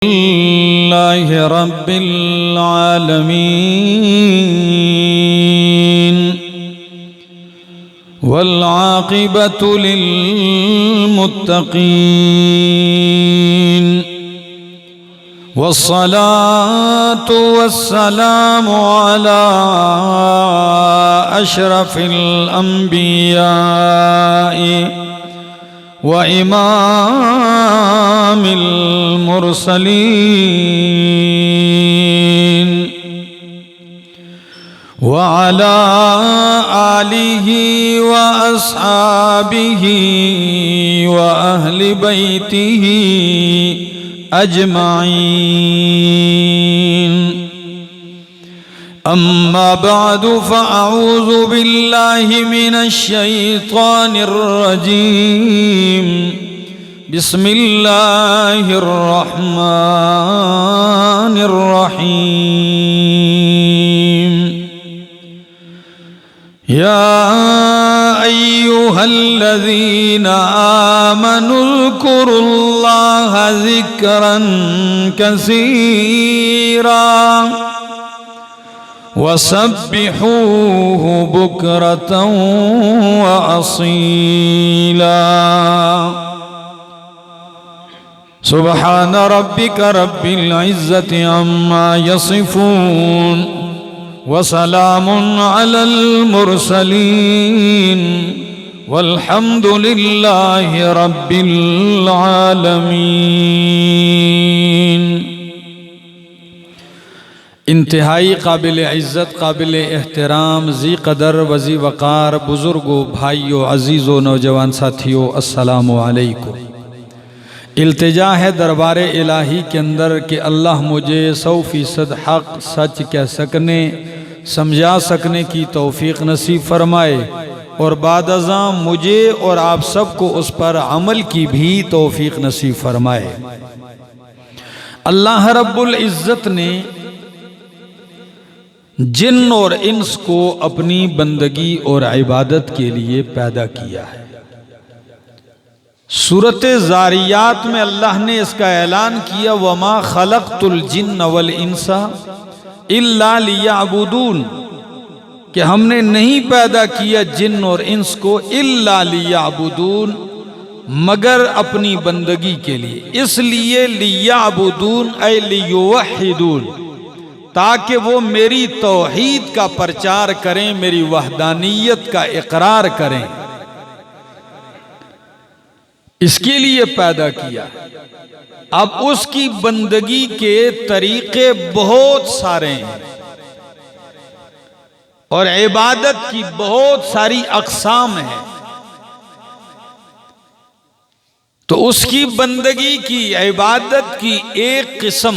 لله رب العالمين والعاقبة للمتقين والصلاة والسلام على أشرف الأنبياء وإمام المرسلين وعلى آله وأصحابه وأهل بيته أجمعين. أما بعد فأعوذ بالله من الشيطان الرجيم. بسم الله الرحمن الرحيم. يا أيها الذين آمنوا اذكروا الله ذكرا كثيرا وسبحوه بكرة وأصيلا. سبحان ربك رب العزة عما يصفون وسلام على المرسلين والحمد لله رب العالمين. انتہائی قابل عزت، قابل احترام، ذی قدر وذی وقار بزرگوں، بھائیوں، عزیزوں، نوجوان ساتھیوں، السلام علیکم. التجا ہے دربار الہی کے اندر کہ اللہ مجھے 100% حق سچ کہہ سکنے، سمجھا سکنے کی توفیق نصیب فرمائے، اور بعد ازاں مجھے اور آپ سب کو اس پر عمل کی بھی توفیق نصیب فرمائے. اللہ رب العزت نے جن اور انس کو اپنی بندگی اور عبادت کے لیے پیدا کیا ہے. سورۃ زاریات میں اللہ نے اس کا اعلان کیا وَمَا خَلَقْتُ الْجِنَّ وَالْإِنسَ إِلَّا لِيَعْبُدُونَ، کہ ہم نے نہیں پیدا کیا جن اور انس کو إِلَّا لِيَعْبُدُونَ، مگر اپنی بندگی کے لیے. اس لیے لِيَعْبُدُونَ اے لِيُوَحِّدُونَ، تاکہ وہ میری توحید کا پرچار کریں، میری وحدانیت کا اقرار کریں. اس کے لیے پیدا کیا. اب اس کی بندگی کے طریقے بہت سارے ہیں اور عبادت کی بہت ساری اقسام ہیں. تو اس کی بندگی کی، عبادت کی ایک قسم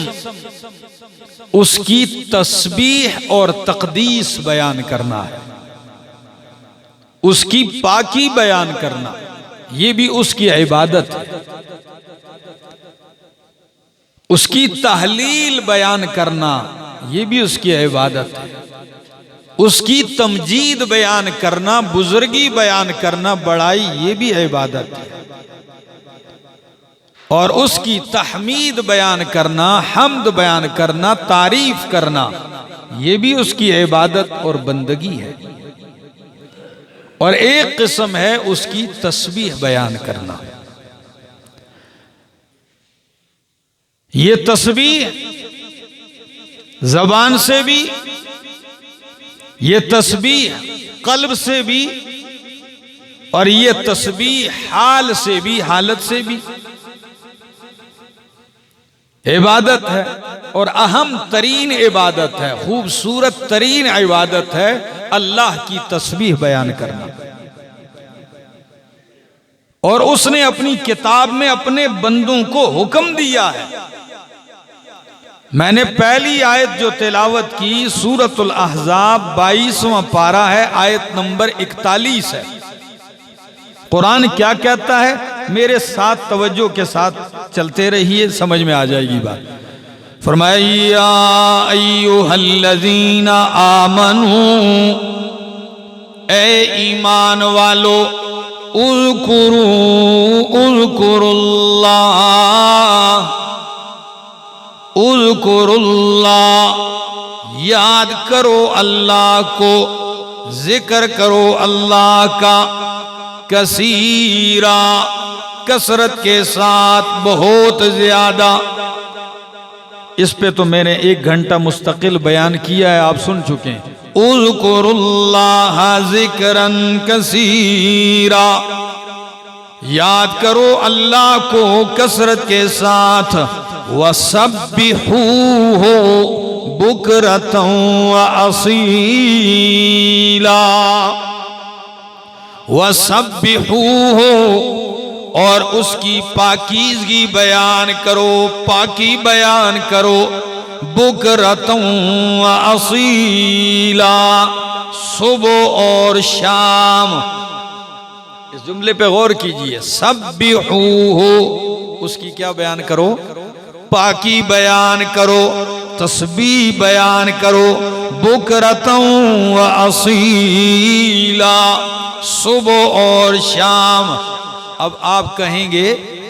اس کی تسبیح اور تقدیس بیان کرنا ہے، اس کی پاکی بیان کرنا، یہ بھی اس کی عبادت ہے. اس کی تحلیل بیان کرنا، یہ بھی اس کی عبادت ہے. اس کی تمجید بیان کرنا، بزرگی بیان کرنا، بڑائی، یہ بھی عبادت ہے. اور اس کی تحمید بیان کرنا، حمد بیان کرنا، تعریف کرنا، یہ بھی اس کی عبادت اور بندگی ہے. اور ایک قسم ہے اس کی تسبیح بیان کرنا. یہ تسبیح زبان سے بھی، یہ تسبیح قلب سے بھی، اور یہ تسبیح حال سے بھی، حالت سے بھی عبادت ہے. اور اہم ترین عبادت ہے، خوبصورت ترین عبادت ہے اللہ کی تسبیح بیان کرنا. اور اس نے اپنی کتاب میں اپنے بندوں کو حکم دیا ہے. میں نے پہلی آیت جو تلاوت کی سورۃ الاحزاب 22واں پارہ ہے، آیت نمبر 41 ہے. قرآن کیا کہتا ہے؟ میرے ساتھ توجہ کے ساتھ چلتے رہیے، سمجھ میں آ جائے گی بات. فرمایا یا ایھا الذین آمنوا، اے ایمان والو، اذکروا اللہ، اذکر اللہ، یاد کرو اللہ کو، ذکر کرو اللہ کا، کثیرا، کثرت کے ساتھ، بہت زیادہ۔ اس پہ تو میں نے 1 گھنٹہ مستقل بیان کیا ہے، آپ سن چکے ہیں۔ اذکر اللہ ذکرا کثیرا، یاد کرو اللہ کو کثرت کے ساتھ، وَسَبِّحُوهُ بُكْرَةً وَأَصِيلًا، وَسَبِّحُوهُ، اور اس کی پاکیزگی بیان کرو، پاکی بیان کرو، بُكْرَةً وَأَصِيلًا، صبح اور شام۔ اس جملے پہ غور کیجئے، سبحوہ، اس کی کیا بیان کرو؟ پاکی بیان کرو، تسبیح بیان کرو، بکرۃ و اصیلا، صبح اور شام۔ اب آپ کہیں گے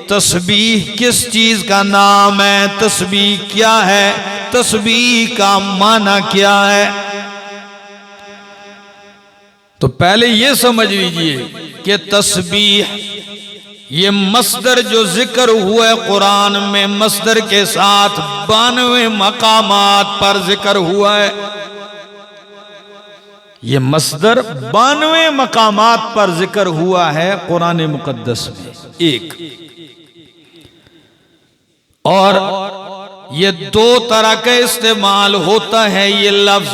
تسبیح کس چیز کا نام ہے؟ تسبیح کیا ہے؟ تسبیح کا معنی کیا ہے؟ تو پہلے یہ سمجھ لیجئے کہ تسبیح، یہ مصدر جو ذکر ہوا ہے قرآن میں، مصدر کے ساتھ 92 مقامات پر ذکر ہوا ہے۔ یہ مصدر 92 مقامات پر ذکر ہوا ہے قرآن مقدس میں، ایک۔ اور یہ 2 طرح کا استعمال ہوتا ہے یہ لفظ،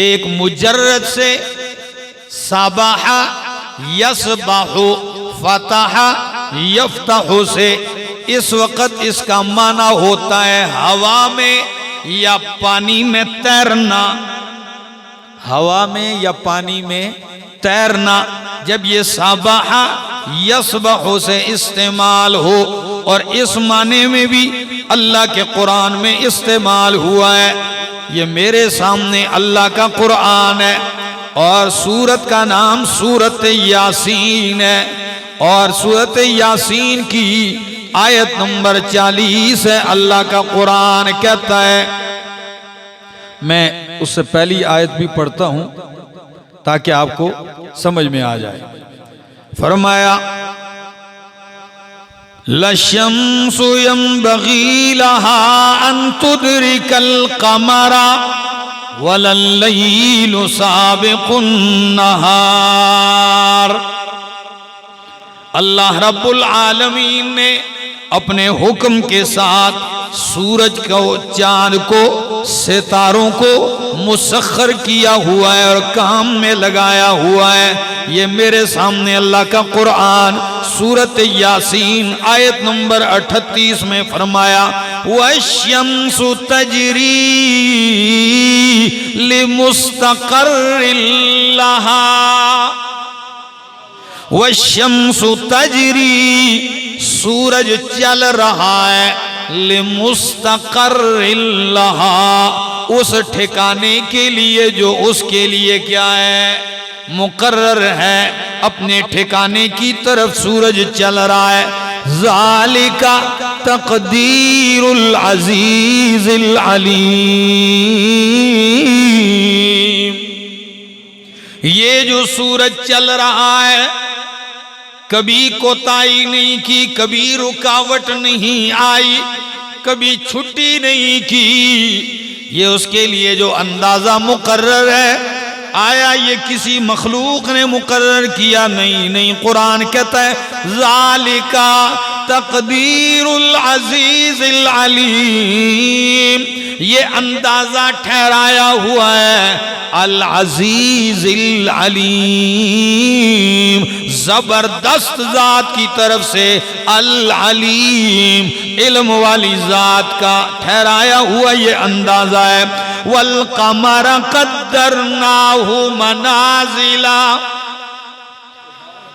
ایک مجرد سے، سبح یسبح، فتح یفتح سے، اس وقت اس کا معنی ہوتا ہے ہوا میں یا پانی میں تیرنا، ہوا میں یا پانی میں تیرنا۔ جب یہ سبح یسبح سے استعمال ہو، اور اس معنی میں بھی اللہ کے قرآن میں استعمال ہوا ہے، یہ میرے سامنے اللہ کا قرآن ہے، اور سورت کا نام سورت یاسین ہے، اور سورت یاسین کی آیت نمبر 40 ہے۔ اللہ کا قرآن کہتا ہے، میں اس سے پہلی آیت بھی پڑھتا ہوں تاکہ آپ کو سمجھ میں آ جائے۔ فرمایا لَشَمْسُ يَنبَغِي لَهَا أَن تُدْرِكَ الْقَمَرَ وَلَا اللَّيْلُ سَابِقُ النَّهَارِ۔ اللہ رب العالمین نے اپنے حکم کے ساتھ سورج کو، چاند کو، ستاروں کو مسخر کیا ہوا ہے اور کام میں لگایا ہوا ہے۔ یہ میرے سامنے اللہ کا قرآن سورت یاسین آیت نمبر 38 میں فرمایا وَالشَّمْسُ تَجْرِي لِمُسْتَقَرٍّ لَهَا، وَالشَّمْسُ تَجْرِي، سورج چل رہا ہے، لِمُسْتَقَرٍّ لَهَا، اس ٹھکانے کے لیے جو اس کے لیے کیا ہے؟ مقرر ہے، اپنے ٹھکانے کی طرف سورج چل رہا ہے۔ ذَلِكَ تَقْدِيرُ الْعَزِيزِ الْعَلِيمِ، یہ جو سورج چل رہا ہے، کبھی کوتاہی نہیں کی، کبھی رکاوٹ نہیں آئی، کبھی چھٹی نہیں کی، یہ اس کے لیے جو اندازہ مقرر ہے، آیا یہ کسی مخلوق نے مقرر کیا؟ نہیں، قرآن کہتا ہے ذالک تقدیر العزیز العلیم، یہ اندازہ ٹھہرایا ہوا ہے العزیز العلیم، زبردست ذات کی طرف سے، العلیم، علم والی ذات کا ٹھہرایا ہوا یہ اندازہ ہے۔ والقمر قدرناہ منازلا،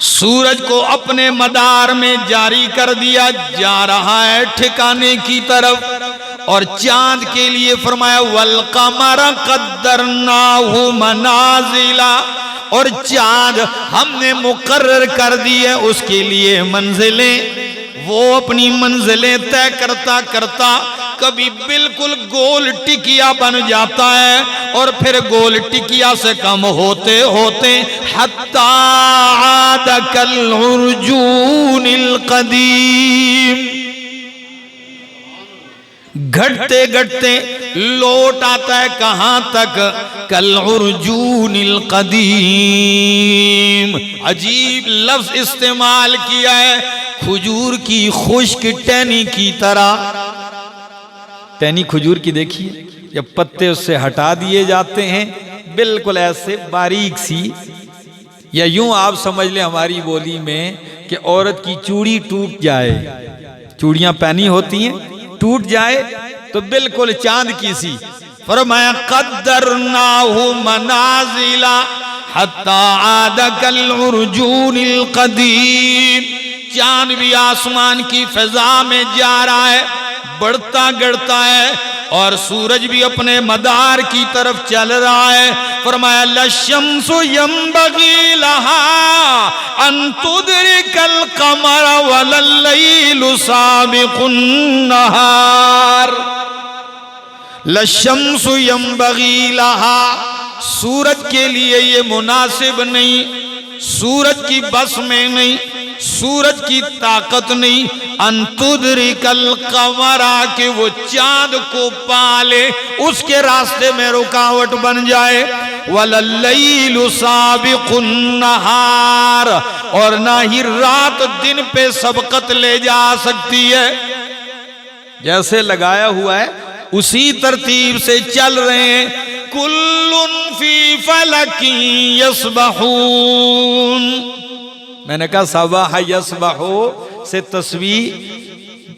سورج کو اپنے مدار میں جاری کر دیا، جا رہا ہے ٹھکانے کی طرف، اور چاند کے لیے فرمایا والقمر قدرناہ منازلا، اور چاند ہم نے مقرر کر دی ہے اس کے لیے منزلیں، وہ اپنی منزلیں طے کرتا کرتا کبھی بالکل گول ٹکیا بن جاتا ہے اور پھر گول ٹکیا سے کم ہوتے ہوتے حتی عاد کالعرجون القدیم، گھٹتے گھٹتے لوٹ آتا ہے کہاں تک؟ کالعرجون القدیم۔ عجیب لفظ استعمال کیا ہے، کھجور کی خشک ٹہنی کی طرح۔ ٹہنی کھجور کی دیکھیے، جب پتے اس سے ہٹا دیے جاتے ہیں بالکل ایسے باریک سی، یا یوں آپ سمجھ لیں ہماری بولی میں کہ عورت کی چوڑی ٹوٹ جائے، چوڑیاں پہنی ہوتی ہیں ٹوٹ جائے تو بالکل چاند کی سی۔ فرمایا قدرناہ منازل حتی عاد کالعرجون القدیم، چاند بھی آسمان کی فضا میں جا رہا ہے، بڑھتا گڑتا ہے، اور سورج بھی اپنے مدار کی طرف چل رہا ہے۔ فرمایا للشمس ينبغي لها ان تدرك القمر ولا الليل سابق النهار۔ للشمس ينبغي لها، سورج کے لیے یہ مناسب نہیں، سورج کی بس میں نہیں، سورج کی طاقت نہیں، ان تدرک القمر، کہ وہ چاند کو پالے، اس کے راستے میں رکاوٹ بن جائے۔ ولا اللیل سابق النہار، اور نہ ہی رات دن پہ سبقت لے جا سکتی ہے۔ جیسے لگایا ہوا ہے اسی ترتیب سے چل رہے ہیں۔ کل فی فلک یسبحون، میں نے کہا سبح یسبحو سے تسبیح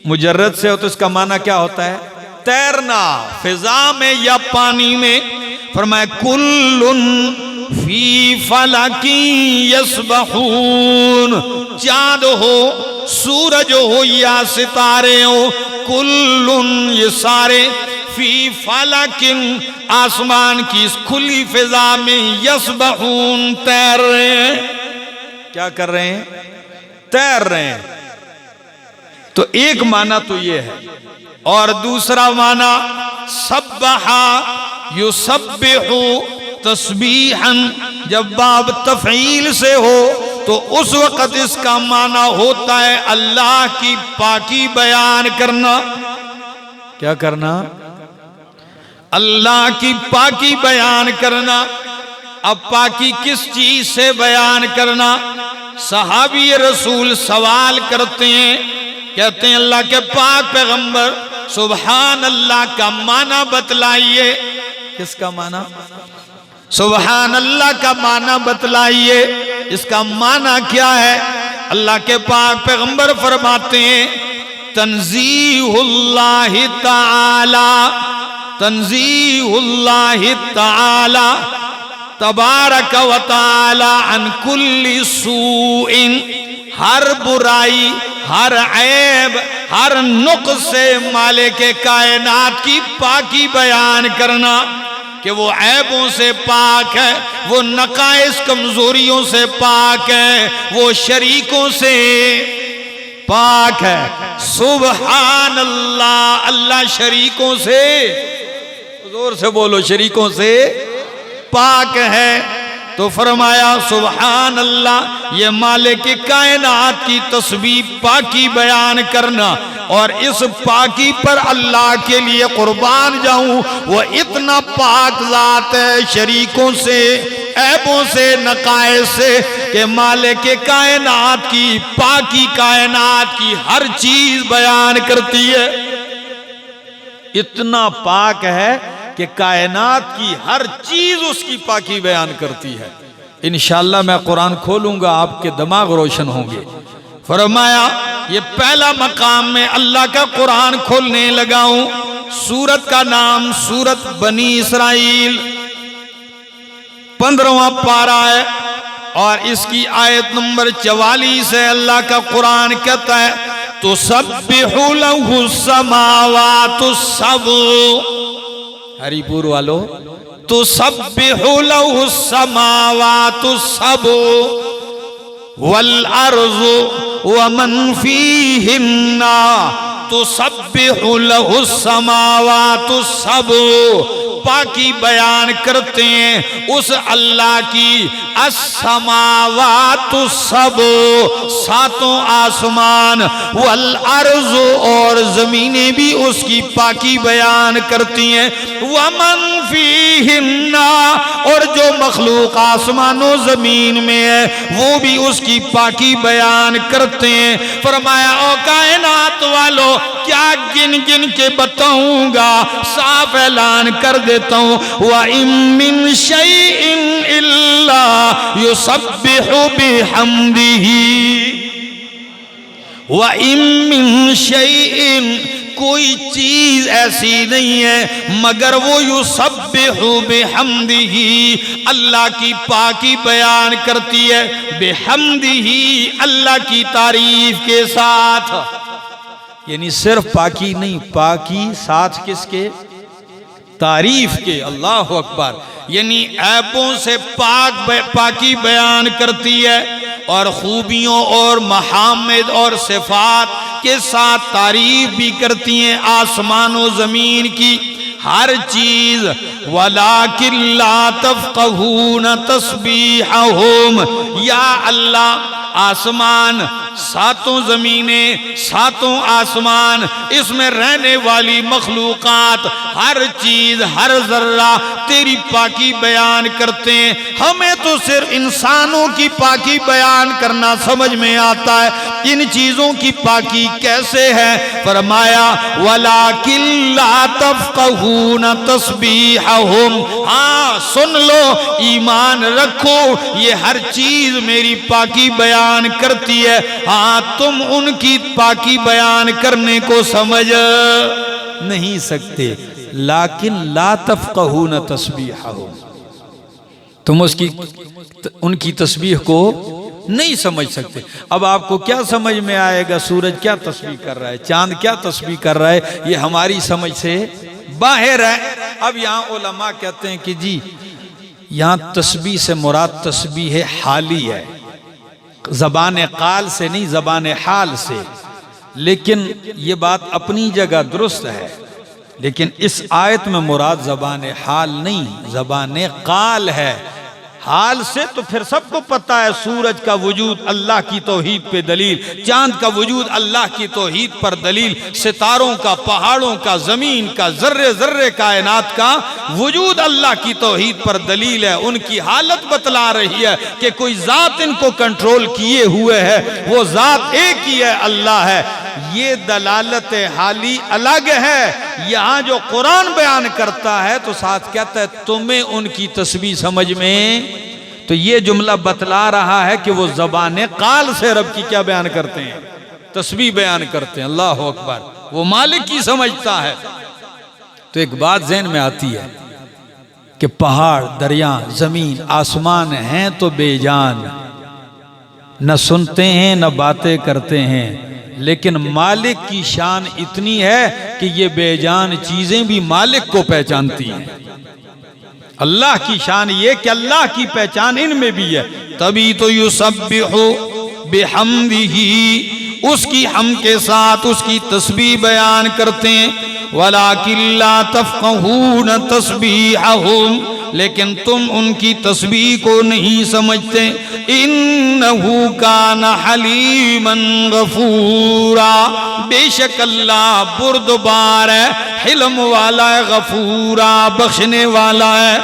مجرد سے ہو تو اس کا معنی کیا ہوتا ہے؟ تیرنا، فضا میں یا پانی میں۔ فرمایا کل فی فلک یسبحون، چاند ہو، سورج ہو یا ستارے ہو، کل یہ سارے فی فلک آسمان کی اس کھلی فضا میں یسبحون تیر رہے ہیں۔ کیا کر رہے ہیں؟ تیر رہے ہیں۔ تو ایک معنی تو یہ ہے، اور دوسرا معنی سبحا یسبح تسبیحا، جب باب تفعیل سے ہو تو اس وقت اس کا معنی ہوتا ہے اللہ کی پاکی بیان کرنا۔ کیا کرنا؟ اللہ کی پاکی بیان کرنا۔ اب پاکی کس چیز سے بیان کرنا؟ صحابی رسول سوال کرتے ہیں، کہتے ہیں اللہ کے پاک پیغمبر سبحان اللہ کا معنی بتلائیے۔ کس کا معنی؟ سبحان اللہ کا معنی بتلائیے، اس کا معنی کیا ہے؟ اللہ کے پاک پیغمبر فرماتے ہیں تنزیہ اللہ تعالی، تنزیہ اللہ تعالی تبارک و تعالی عن کل سوء، ہر برائی، ہر عیب، ہر نقص سے مالک کائنات کی پاکی بیان کرنا، کہ وہ عیبوں سے پاک ہے، وہ نقائص کمزوریوں سے پاک ہے، وہ شریکوں سے پاک ہے۔ سبحان اللہ، اللہ شریکوں سے، زور سے بولو، شریکوں سے پاک ہے۔ تو فرمایا سبحان اللہ، یہ مالک کائنات کی تسبیح پاکی بیان کرنا، اور اس پاکی پر اللہ کے لیے قربان جاؤں، وہ اتنا پاک ذات ہے شریکوں سے، عیبوں سے، نقائص سے، کہ مالک کائنات کی پاکی کائنات کی ہر چیز بیان کرتی ہے۔ اتنا پاک ہے کہ کائنات کی ہر چیز اس کی پاکی بیان کرتی ہے۔ انشاءاللہ میں قرآن کھولوں گا، آپ کے دماغ روشن ہوں گے۔ فرمایا یہ پہلا مقام میں اللہ کا قرآن کھولنے لگا ہوں۔ سورت کا نام سورت بنی اسرائیل، 15واں پارہ ہے، اور اس کی آیت نمبر 44 ہے۔ اللہ کا قرآن کہتا ہے تسبح لہ السماوات السبع، ہری پور والو، تسبح لہ السماوات السبع، والارض ومن فیہن تسبح لہ السماوات السبع، پاکی بیان کرتے ہیں اس اللہ کی السماوات السبع، ساتوں آسمان، والارض اور زمینیں بھی اس کی پاکی بیان کرتی ہیں، ومن فیہن اور جو مخلوق آسمان و زمین میں ہے وہ بھی اس کی پاکی بیان کرتے ہیں۔ فرمایا او کائنات والو کیا گن گن کے بتاؤں گا، صاف اعلان کر دیتا ہوں، وَإِن مِّن شَيْءٍ إِلَّا يُسَبِّحُ بِحَمْدِهِ، وَإِن مِّن شَيْءٍ کوئی چیز ایسی نہیں ہے مگر وہ یسبح بحمدہ، اللہ کی پاکی بیان کرتی ہے، بحمدہ اللہ کی تعریف کے ساتھ، یعنی صرف پاکی نہیں، پاکی ساتھ کس کے؟ تعریف کے، اللہ اکبر، یعنی عیبوں سے پاکی بیان کرتی ہے اور خوبیوں اور محامد اور صفات کے ساتھ تعریف بھی کرتی ہیں آسمان و زمین کی ہر چیز، وَلَٰكِن لَّا تَفْقَهُونَ تَسْبِيحَهُمْ، یا اللہ آسمان، ساتوں زمینیں، ساتوں آسمان، اس میں رہنے والی مخلوقات، ہر چیز، ہر ذرہ تیری پاکی بیان کرتے ہیں، ہمیں تو صرف انسانوں کی پاکی بیان کرنا سمجھ میں آتا ہے، ان چیزوں کی پاکی کیسے ہے؟ فرمایا وَلَٰكِن لَّا تَفْقَهُونَ تَسْبِيحَهُمْ، ہاں سن لو، ایمان رکھو، یہ ہر چیز میری پاکی بیان کرتی ہے، ہاں تم ان کی پاکی بیان کرنے کو سمجھ نہیں سکتے، لیکن لا تفقہون تسبیحہم، تم ان کی تسبیح کو نہیں سمجھ سکتے۔ اب آپ کو کیا سمجھ میں آئے گا؟ سورج کیا تسبیح کر رہا ہے، چاند کیا تسبیح کر رہا ہے، یہ ہماری سمجھ سے باہر ہے۔ اب یہاں علماء کہتے ہیں کہ جی یہاں تسبیح سے مراد تسبیح حالی ہے، زبان قال سے نہیں، زبان حال سے، لیکن یہ بات اپنی جگہ درست ہے، لیکن اس آیت میں مراد زبان حال نہیں، زبان قال ہے۔ حال سے تو پھر سب کو پتہ ہے سورج کا وجود اللہ کی توحید پہ دلیل، چاند کا وجود اللہ کی توحید پر دلیل، ستاروں کا، پہاڑوں کا، زمین کا، ذرے ذرے کائنات کا وجود اللہ کی توحید پر دلیل ہے، ان کی حالت بتلا رہی ہے کہ کوئی ذات ان کو کنٹرول کیے ہوئے ہے، وہ ذات ایک ہی ہے، اللہ ہے۔ یہ دلالت حالی الگ ہے، یہاں جو قرآن بیان کرتا ہے تو ساتھ کہتا ہے تمہیں ان کی تسبیح سمجھ میں، تو یہ جملہ بتلا رہا ہے کہ وہ زبان قال سے رب کی کیا بیان کرتے ہیں؟ تسبیح بیان کرتے ہیں، اللہ اکبر، وہ مالک کی سمجھتا ہے۔ تو ایک بات ذہن میں آتی ہے کہ پہاڑ، دریا، زمین، آسمان ہیں تو بے جان، نہ سنتے ہیں نہ باتیں کرتے ہیں، لیکن مالک کی شان اتنی ہے کہ یہ بے جان چیزیں بھی مالک کو پہچانتی ہیں۔ اللہ کی شان یہ کہ اللہ کی پہچان ان میں بھی ہے، تبھی تو یسبح بحمدہ، اس کی حمد کے ساتھ اس کی تسبیح بیان کرتے ہیں، وَلَٰكِن لَّا تَفْقَهُونَ تَسْبِيحَهُمْ، لیکن تم ان کی تسبیح کو نہیں سمجھتے، اِنَّهُ كَانَ حَلِيمًا غَفُورًا، بے شک اللہ بردبار ہے، حلم والا ہے، غفورا بخشنے والا ہے۔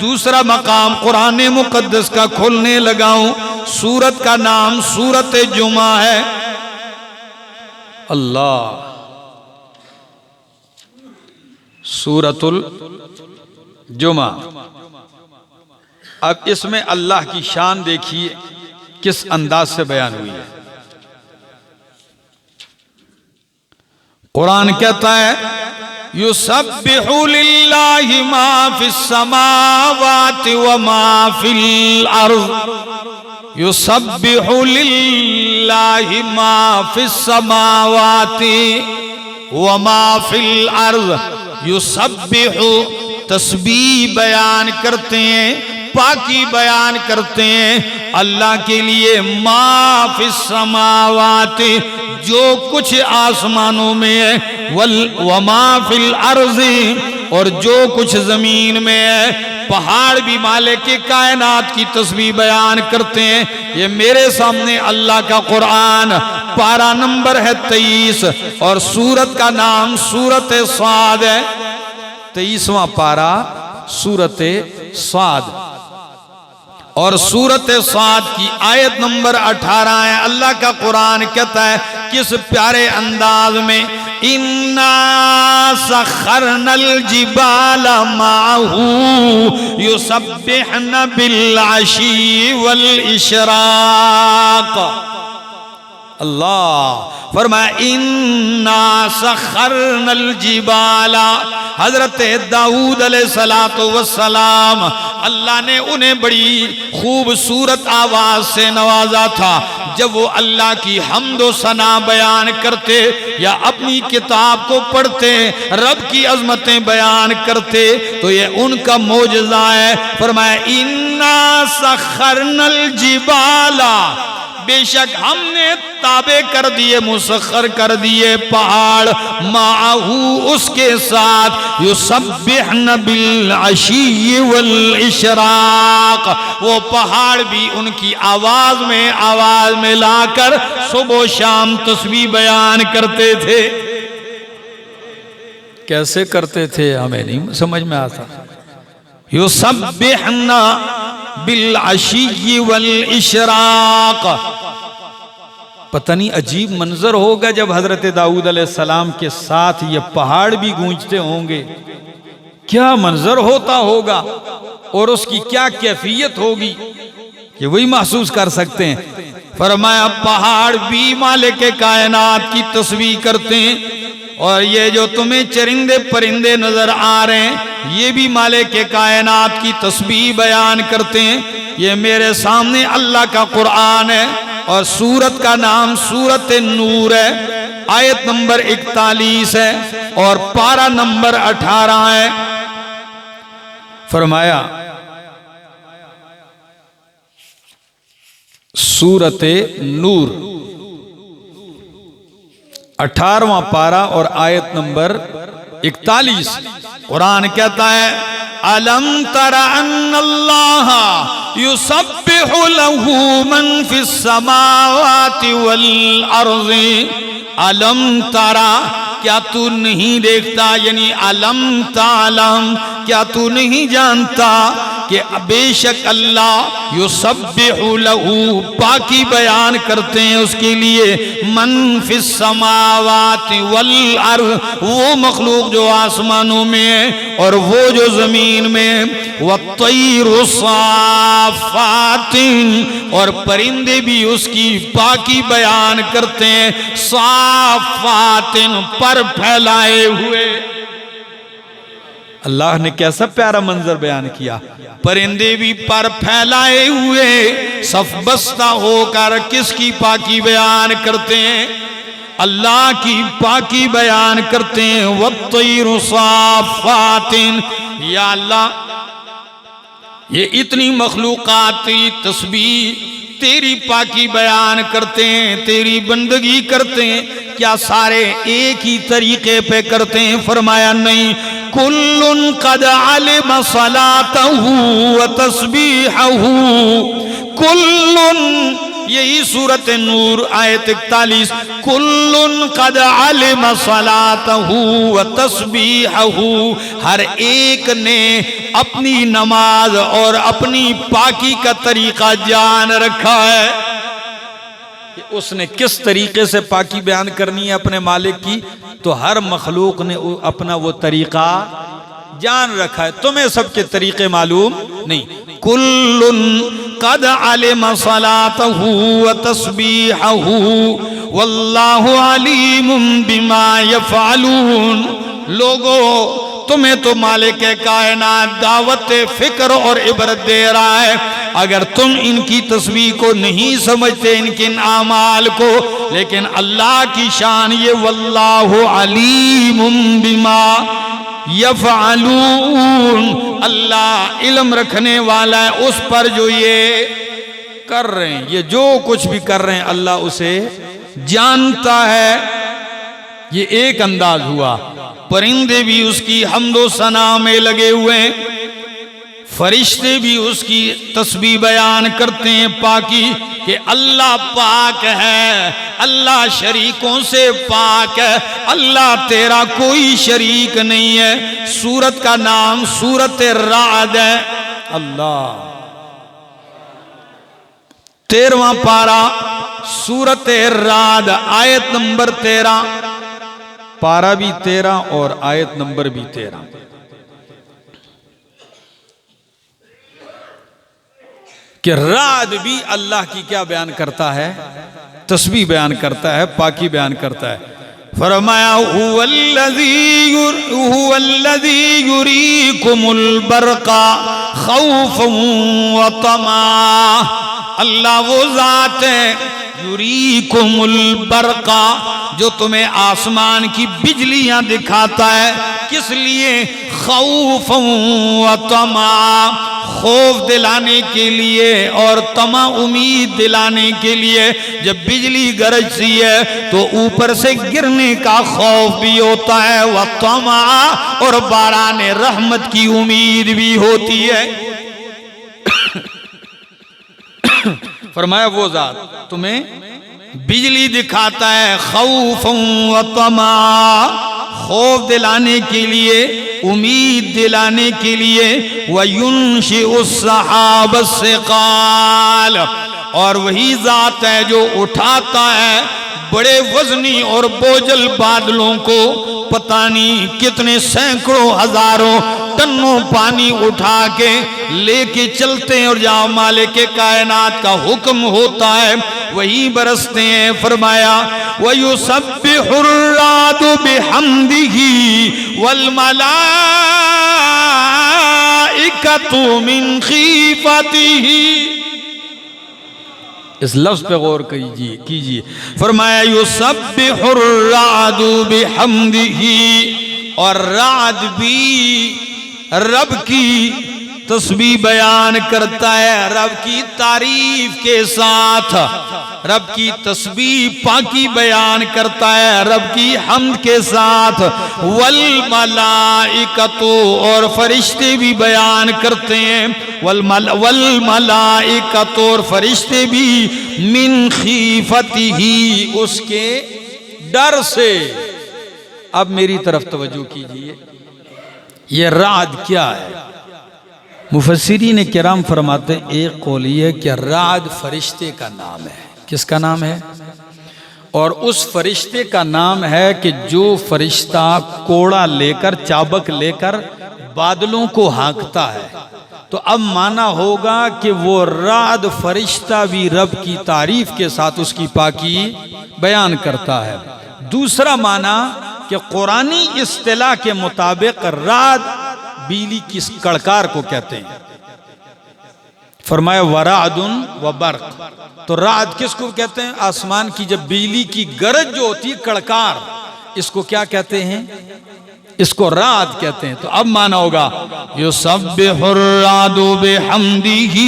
دوسرا مقام قرآن مقدس کا کھولنے لگاؤں، سورت کا نام سورت جمعہ ہے، اللہ، سورت الجمعہ۔ اب اس میں اللہ کی شان دیکھیے کس انداز سے بیان ہوئی ہے۔ قرآن کہتا ہے یسبح للہ ما فی السماوات وما فی الارض، یسبح للہ ما فی السماوات وما فی الارض، یسبح تسبیح بیان کرتے ہیں پاکی بیان کرتے ہیں اللہ کے لیے ما فی السماوات جو کچھ آسمانوں میں ہے وما فی الارض اور جو کچھ زمین میں ہے پہاڑ بھی مالک کائنات کی تسبیح بیان کرتے ہیں یہ میرے سامنے اللہ کا قرآن پارہ نمبر ہے 23 اور سورت کا نام سورت صاد ہے 23واں پارہ سورت صاد اور سورت صاد کی آیت نمبر 18 ہے اللہ کا قرآن کہتا ہے کس پیارے انداز میں اِنَّا سَخَّرْنَا الْجِبَالَ مَعَهُ يُسَبِّحْنَ بِالْعَشِيِّ وَالْإِشْرَاقِ اللہ فرمایا اِنَّا سَخَّرْنَا الْجِبَالَ حضرت داؤد علیہ السلام اللہ نے انہیں بڑی خوبصورت آواز سے نوازا تھا جب وہ اللہ کی حمد و ثنا بیان کرتے یا اپنی کتاب کو پڑھتے رب کی عظمتیں بیان کرتے تو یہ ان کا معجزہ ہے فرمایا اِنَّا سَخَّرْنَا الْجِبَالَ بے شک ہم نے تابع کر دیے مسخر کر دیے پہاڑ معہو اس کے ساتھ یسبحن بالعشی والاشراق وہ پہاڑ بھی ان کی آواز میں لا کر صبح و شام تسبیح بیان کرتے تھے کیسے کرتے تھے ہمیں نہیں سمجھ میں آتا یسبحن بالعشی والاشراق پتہ نہیں عجیب منظر ہوگا جب حضرت داؤد علیہ السلام کے ساتھ یہ پہاڑ بھی گونجتے ہوں گے کیا منظر ہوتا ہوگا اور اس کی کیا کیفیت ہوگی کہ وہی محسوس کر سکتے ہیں فرمایا پہاڑ بھی مالک کائنات کی تسبیح کرتے ہیں اور یہ جو تمہیں چرندے پرندے نظر آ رہے ہیں یہ بھی مالک کائنات کی تسبیح بیان کرتے ہیں یہ میرے سامنے اللہ کا قرآن ہے اور سورت کا نام سورت نور ہے آیت نمبر 41 ہے اور پارہ نمبر 18 ہے فرمایا سورت نور 18واں پارہ اور آیت نمبر 41 قرآن کہتا ہے أَلَمْ تَرَ أَنَّ اللَّهَ يُسَبِّحُ لَهُ مَنْ فِي السَّمَاوَاتِ وَالْأَرْضِ أَلَمْ تَرَ کیا تو نہیں دیکھتا یعنی علم تعلم کیا تو نہیں جانتا کہ بے شک اللہ یسبح لہو پاکی بیان کرتے ہیں اس کے لیے من فی السماوات والارض وہ مخلوق جو آسمانوں میں ہے اور وہ جو زمین میں والطیر صافات اور پرندے بھی اس کی پاکی بیان کرتے ہیں صافات پر پھیلائے ہوئے اللہ نے کیسا پیارا منظر بیان کیا پرندے بھی پر پھیلائے ہوئے صف بستہ ہو کر کس کی پاکی بیان کرتے ہیں اللہ کی پاکی بیان کرتے ہیں والطیر صافات یا اللہ یہ اتنی مخلوقات تیری تسبیح تیری پاکی بیان کرتے ہیں تیری بندگی کرتے ہیں کیا سارے ایک ہی طریقے پہ کرتے ہیں فرمایا نہیں کل قد علم صلاتہ و تسبیحہ کل یہی سورت نور آیت 41 کل قد علم صلاتہ و تسبیحہ ہر ایک نے اپنی نماز اور اپنی پاکی کا طریقہ جان رکھا ہے کہ اس نے کس طریقے سے پاکی بیان کرنی ہے اپنے مالک کی تو ہر مخلوق نے اپنا وہ طریقہ جان رکھا ہے تمہیں سب کے طریقے معلوم نہیں کل قد علم صلاتہ و تسبیحہ واللہ علیم بما یفعلون لوگو تمہیں تو مالک کائنات دعوت فکر اور عبرت دے رہا ہے. اگر تم ان کی تسبیح کو نہیں سمجھتے، ان کے اعمال کو، لیکن اللہ کی شان یہ واللہ علیم بما یفعلون، اللہ علم رکھنے والا ہے اس پر جو یہ کر رہے ہیں. یہ جو کچھ بھی کر رہے ہیں اللہ اسے جانتا ہے. یہ ایک انداز ہوا. پرندے بھی اس کی حمد و ثنا میں لگے ہوئے ہیں، فرشتے بھی اس کی تسبیح بیان کرتے ہیں پاکی کہ اللہ پاک ہے، اللہ شریکوں سے پاک ہے، اللہ تیرا کوئی شریک نہیں ہے. سورت کا نام سورت الرعد ہے. اللہ 13واں پارہ سورت الرعد آیت نمبر 13، پارہ بھی 13 اور آیت نمبر بھی 13. کہ رعد بھی اللہ کی کیا بیان کرتا ہے؟ تسبیح بیان کرتا ہے، پاکی بیان کرتا ہے. فرمایا هو الذی یریکم البرق خوفا وطمعا. اللہ وہ ذات ہے یریکم البرق جو تمہیں آسمان کی بجلیاں دکھاتا ہے. کس لیے؟ خوفا وطمعا، خوف دلانے کے لیے اور طمع امید دلانے کے لیے. جب بجلی گرجتی ہے تو اوپر سے گرنے کا خوف بھی ہوتا ہے، وطمعا، اور باران رحمت کی امید بھی ہوتی ہے. فرمایا وہ ذات تمہیں بجلی دکھاتا ہے خوفا وطمعا، خوف دلانے کے لیے، امید دلانے کے لیے. وَيُنْشِئُ السَّحَابَ الثِّقَالَ، اور وہی ذات ہے جو اٹھاتا ہے بڑے وزنی اور بوجھل بادلوں کو. پتہ نہیں کتنے سینکڑوں ہزاروں ٹنوں پانی اٹھا کے لے کے چلتے ہیں، اور جہاں مالک کائنات کا حکم ہوتا ہے وہی برستے ہیں. فرمایا وَيُسَبِّحُ الرَّعْدُ بِحَمْدِهِ وَالْمَلَائِكَةُ مِنْ خِيفَتِهِ. اس لفظ پہ غور کیجئے. فرمایا یسبح الرعد بحمدہ، اور رعد بھی رب کی تسبیح بیان کرتا ہے، رب کی تعریف کے ساتھ، رب کی تسبیح پاکی بیان کرتا ہے رب کی حمد کے ساتھ. والملائکۃ، اور فرشتے بھی بیان کرتے ہیں. والملائکۃ، اور فرشتے بھی من خیفتہ، اس کے ڈر سے. اب میری طرف توجہ کیجئے، یہ رعد کیا ہے؟ مفسرین کرام فرماتے ہیں ایک قول یہ ہے کہ رعد فرشتے کا نام ہے. کس کا نام ہے؟ اور اس فرشتے کا نام ہے کہ جو فرشتہ کوڑا لے کر، چابک لے کر بادلوں کو ہانکتا ہے. تو اب معنی ہوگا کہ وہ رعد فرشتہ بھی رب کی تعریف کے ساتھ اس کی پاکی بیان کرتا ہے. دوسرا معنی کہ قرآنی اصطلاح کے مطابق رعد بجلی کی کڑکار کو کہتے ہیں. فرمایا ورعد وبرق، تو رعد کس کو کہتے ہیں؟ آسمان کی جب بجلی کی گرج جو ہوتی کڑکار، اس کو کیا کہتے ہیں؟ اس کو رعد کہتے ہیں. تو اب مانا ہوگا یسبح الرعد بحمدہ.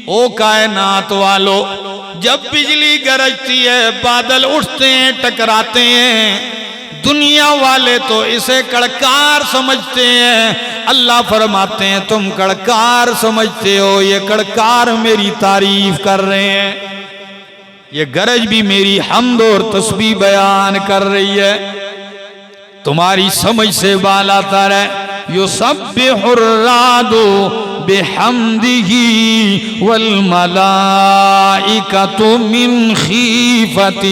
او کائنات والو، جب بجلی گرجتی ہے، بادل اٹھتے ہیں، ٹکراتے ہیں، دنیا والے تو اسے کڑکار سمجھتے ہیں. اللہ فرماتے ہیں تم کڑکار سمجھتے ہو، یہ کڑکار میری تعریف کر رہے ہیں، یہ گرج بھی میری حمد اور تسبیح بیان کر رہی ہے. تمہاری سمجھ سے بالا تر ہے. یسبح الرعد بحمدہ والملائکۃ من خیفتہ.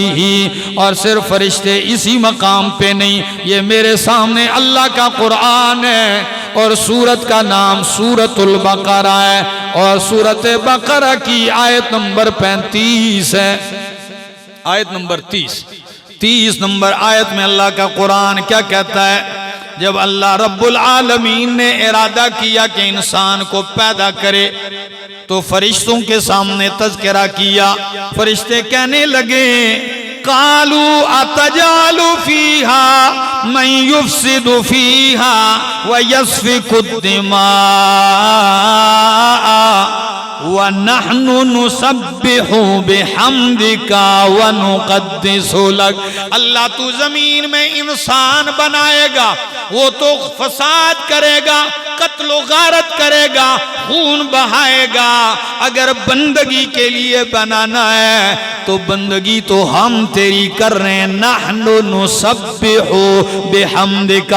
اور صرف فرشتے اسی مقام پہ نہیں، یہ میرے سامنے اللہ کا قرآن ہے، اور سورت کا نام سورت البقرہ ہے، اور سورت بقرہ کی آیت نمبر 35 ہے. آیت نمبر 30 نمبر آیت میں اللہ کا قرآن کیا کہتا ہے؟ جب اللہ رب العالمین نے ارادہ کیا کہ انسان کو پیدا کرے تو فرشتوں کے سامنے تذکرہ کیا. فرشتے کہنے لگے قالوا اتجعل فيها من يفسد فيها ويسفك الدماء وَنَحْنُ نُسَبِّحُ بِحَمْدِكَ وَنُقَدِّسُ لَكَ. اللہ تو زمین میں انسان بنائے گا، وہ تو فساد کرے گا، قتل و غارت کرے گا، خون بہائے گا. اگر بندگی کے لیے بنانا ہے تو بندگی تو ہم تیری کر رہے ہیں. نَحْنُ نُسَبِّحُ بِحَمْدِكَ،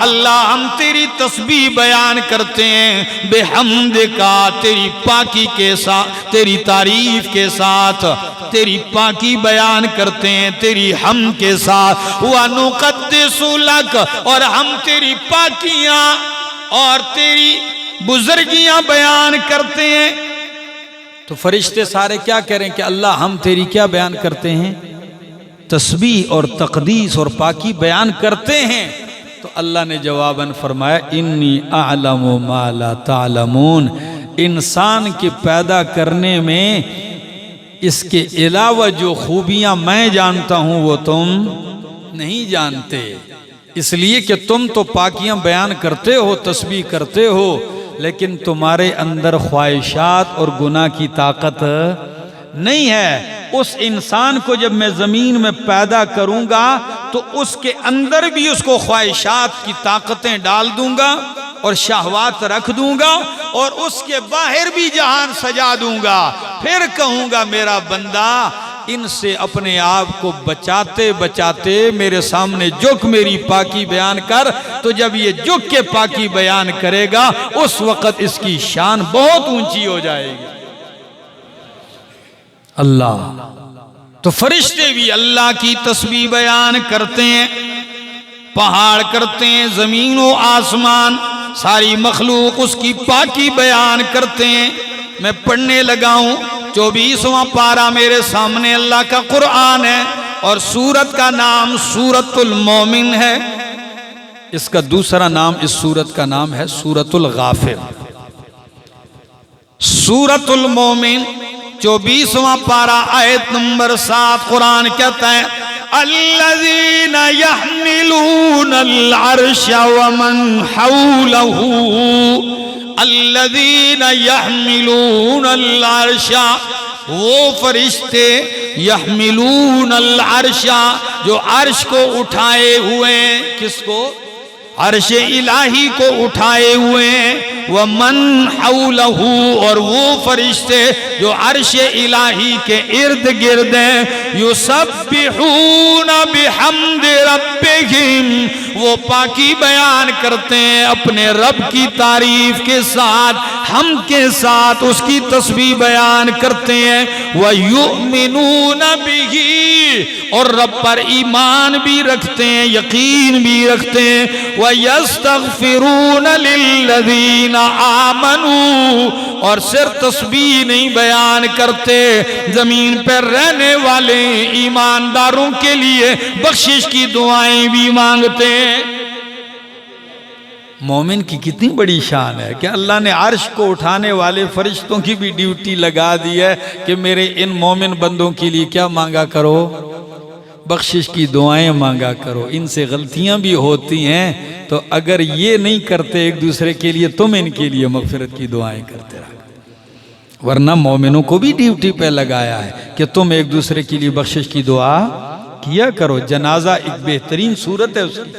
اللہ ہم تیری تسبیح بیان کرتے ہیں. بِحَمْدِكَ، تیری پاکی کے ساتھ، تیری تعریف کے ساتھ، تیری پاکی بیان کرتے ہیں تیری حمد کے ساتھ. وَنُقَدِّسُ لَكَ، اور ہم تیری پاکیاں اور تیری بزرگیاں بیان کرتے ہیں. تو فرشتے سارے کیا کہہ رہے ہیں کہ اللہ ہم تیری کیا بیان کرتے ہیں؟ تسبیح اور تقدیس اور پاکی بیان کرتے ہیں. تو اللہ نے جواباً فرمایا انی اعلم ما لا تعلمون. انسان کے پیدا کرنے میں اس کے علاوہ جو خوبیاں میں جانتا ہوں وہ تم نہیں جانتے. اس لیے کہ تم تو پاکیاں بیان کرتے ہو، تسبیح کرتے ہو، لیکن تمہارے اندر خواہشات اور گناہ کی طاقت نہیں ہے. اس انسان کو جب میں زمین میں پیدا کروں گا تو اس کے اندر بھی اس کو خواہشات کی طاقتیں ڈال دوں گا اور شہوات رکھ دوں گا، اور اس کے باہر بھی جہان سجا دوں گا. پھر کہوں گا میرا بندہ ان سے اپنے آپ کو بچاتے بچاتے میرے سامنے جھک میری پاکی بیان کر. تو جب یہ جھک کے پاکی بیان کرے گا اس وقت اس کی شان بہت اونچی ہو جائے گی. اللہ تو فرشتے بھی اللہ کی تسبیح بیان کرتے ہیں، پہاڑ کرتے ہیں، زمین و آسمان ساری مخلوق اس کی پاکی بیان کرتے ہیں. میں پڑھنے لگا ہوں 24واں پارہ میرے سامنے اللہ کا قرآن ہے، اور سورت کا نام سورۃ المومن ہے. اس کا دوسرا نام، اس سورت کا نام ہے سورۃ الغافر. سورۃ المومن 24واں پارہ آیت نمبر 7 قرآن کہتا ہے الذین یحملون العرش ومن حولہ. الذین یحملون العرش، وہ فرشتے یحملون العرش جو عرش کو اٹھائے ہوئے ہیں. کس کو؟ عرش الہی کو اٹھائے ہوئے ہیں. ومن حولہ، اور وہ فرشتے جو عرش الہی کے ارد گرد ہیں. یسبحون بحمد ربہم، وہ پاکی بیان کرتے ہیں اپنے رب کی تعریف کے ساتھ، حمد کے ساتھ اس کی تسبیح بیان کرتے ہیں. وَيُؤْمِنُونَ بِهِ، اور رب پر ایمان بھی رکھتے ہیں، یقین بھی رکھتے ہیں. وَيَسْتَغْفِرُونَ لِلَّذِينَ آمَنُوا، اور صرف تسبیح نہیں بیان کرتے، زمین پر رہنے والے ایمانداروں کے لیے بخشش کی دعائیں بھی مانگتے ہیں. مومن کی کتنی بڑی شان ہے کہ اللہ نے عرش کو اٹھانے والے فرشتوں کی بھی ڈیوٹی لگا دی ہے کہ میرے ان مومن بندوں کے لیے کیا مانگا کرو؟ بخشش کی دعائیں مانگا کرو. ان سے غلطیاں بھی ہوتی ہیں تو اگر یہ نہیں کرتے ایک دوسرے کے لیے، تم ان کے لیے مغفرت کی دعائیں کرتے رہو. ورنہ مومنوں کو بھی ڈیوٹی پہ لگایا ہے کہ تم ایک دوسرے کے لیے بخشش کی دعا کیا کرو. جنازہ ایک بہترین صورت ہے اس کی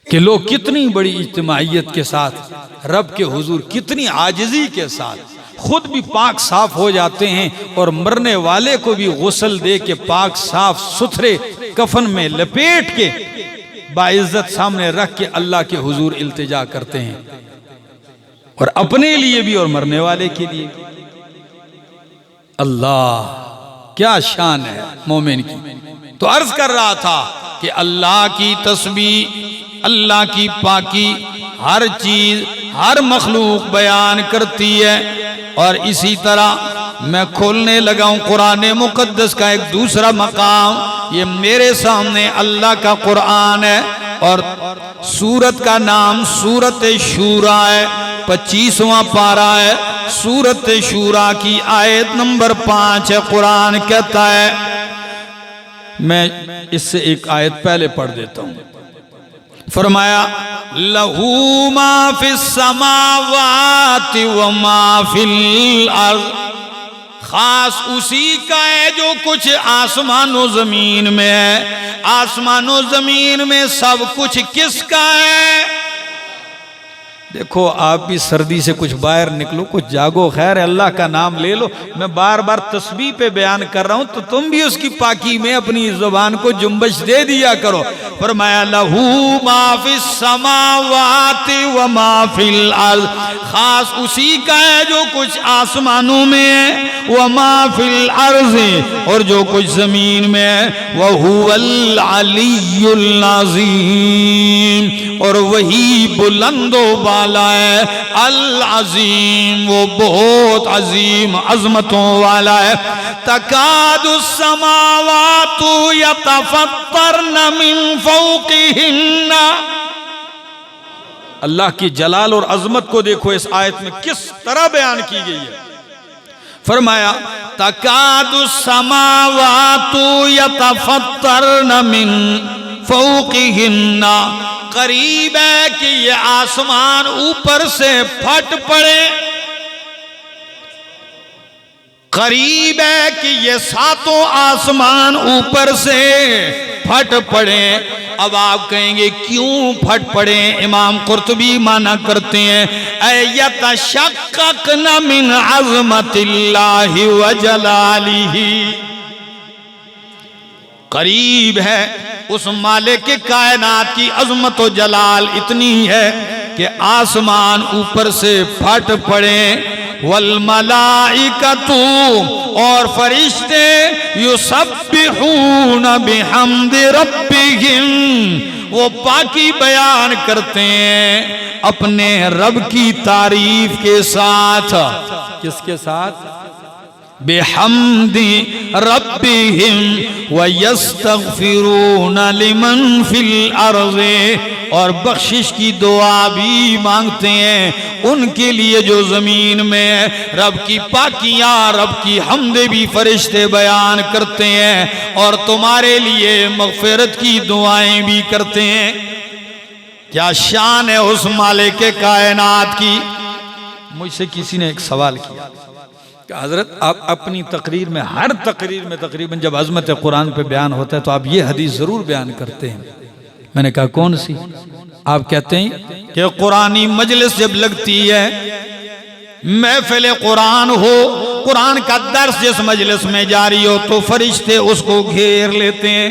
کہ لوگ کتنی بڑی اجتماعیت کے ساتھ رب کے حضور، کتنی عاجزی کے ساتھ خود بھی پاک صاف ہو جاتے ہیں، اور مرنے والے کو بھی غسل دے کے پاک صاف ستھرے کفن میں لپیٹ کے باعزت سامنے رکھ کے اللہ کے حضور التجا کرتے ہیں، اور اپنے لیے بھی اور مرنے والے کے لیے. اللہ کیا شان ہے مومن کی. تو عرض کر رہا تھا کہ اللہ کی تسبیح، اللہ کی پاکی ہر چیز، ہر مخلوق بیان کرتی ہے. اور اسی طرح میں کھولنے لگا ہوں قرآن مقدس کا ایک دوسرا مقام. یہ میرے سامنے اللہ کا قرآن ہے اور سورت کا نام سورت شورا ہے. 25واں پارہ ہے. سورت شورا کی آیت نمبر 5 ہے. قرآن کہتا ہے، میں اس سے ایک آیت پہلے پڑھ دیتا ہوں. فرمایا لہو ما فی السماوات وما فی الارض، خاص اسی کا ہے جو کچھ آسمان و زمین میں ہے. آسمان و زمین میں سب کچھ کس کا ہے؟ دیکھو آپ بھی سردی سے کچھ باہر نکلو، کچھ جاگو، خیر ہے اللہ کا نام لے لو. میں بار بار تسبیح پہ بیان کر رہا ہوں تو تم بھی اس کی پاکی میں اپنی زبان کو جنبش دے دیا کرو. فرمایا لہو ما فی السماوات وما فی الارض، خاص اسی کا ہے جو کچھ آسمانوں میں ہے، وما فی الارض، اور جو کچھ زمین میں ہے. وہو العلی العظیم، اور وہی بلند و بالا ہے. العظیم، وہ بہت عظیم عظمتوں والا ہے. تکاد السماوات یتفطرن من فوقہن. اللہ کی جلال اور عظمت کو دیکھو اس آیت میں کس طرح بیان کی گئی ہے. فرمایا تکاد السماوات یتفطرن من فوقہن، قریب ہے کہ یہ آسمان اوپر سے پھٹ پڑے. قریب ہے کہ یہ ساتوں آسمان اوپر سے پھٹ پڑے. اب آپ کہیں گے کیوں پھٹ پڑے؟ امام قرطبی معنی کرتے ہیں اے یتشققن من عظمت اللہ وجلالہ، قریب ہے اس مالک کائنات کی عظمت و جلال اتنی ہے کہ آسمان اوپر سے پھٹ پڑے. والملائکۃ، اور فرشتے یسبحون بحمد ربہم، وہ پاکی بیان کرتے ہیں اپنے رب کی تعریف کے ساتھ. کس کے ساتھ؟ بحمد ربہم ویستغفرون لمن فی الارض، اور بخشش کی دعا بھی مانگتے ہیں ان کے لیے جو زمین میں. رب کی پاکیاں، رب کی حمد بھی فرشتے بیان کرتے ہیں اور تمہارے لیے مغفرت کی دعائیں بھی کرتے ہیں. کیا شان ہے اس مالک کائنات کی. مجھ سے کسی نے ایک سوال کیا کہ حضرت آپ اپنی تقریر میں، ہر تقریر میں تقریباً جب عظمت قرآن پہ بیان ہوتا ہے تو آپ یہ حدیث ضرور بیان کرتے ہیں. میں نے کہا کون سی؟ آپ کہتے ہیں کہ قرآنی مجلس جب لگتی ہے، محفل قرآن ہو، قرآن کا درس جس مجلس میں جاری ہو تو فرشتے اس کو گھیر لیتے ہیں.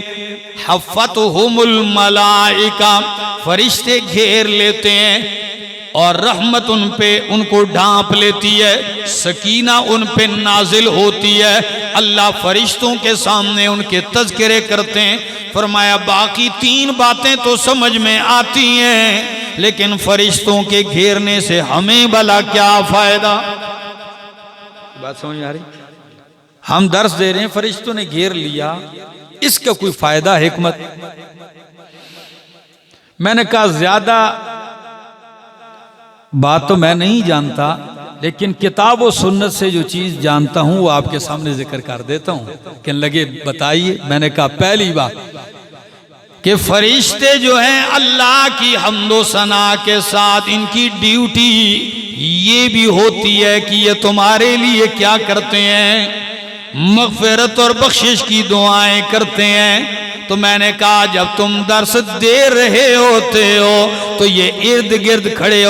حفتہم الملائکہ، فرشتے گھیر لیتے ہیں اور رحمت ان پہ ان کو ڈھانپ لیتی ہے، سکینہ ان پہ نازل ہوتی ہے. اللہ فرشتوں کے سامنے ان کے تذکرے کرتے ہیں. فرمایا باقی 3 باتیں تو سمجھ میں آتی ہیں لیکن فرشتوں کے گھیرنے سے ہمیں بھلا کیا فائدہ؟ بات سمجھ آ رہی؟ ہم درس دے رہے ہیں، فرشتوں نے گھیر لیا، اس کا کوئی فائدہ، حکمت؟ میں نے کہا زیادہ بات تو میں نہیں جانتا لیکن کتاب و سنت سے جو چیز جانتا ہوں وہ آپ کے سامنے ذکر کر دیتا ہوں کہ لگے بتائیے. میں نے کہا پہلی بات کہ فرشتے جو ہیں اللہ کی حمد و ثنا کے ساتھ ان کی ڈیوٹی یہ بھی ہوتی ہے کہ یہ تمہارے لیے کیا کرتے ہیں؟ مغفرت اور بخشش کی دعائیں کرتے ہیں. تو میں نے کہا جب تم درس دے رہے ہوتے ہو تو یہ ارد گرد کھڑے ہو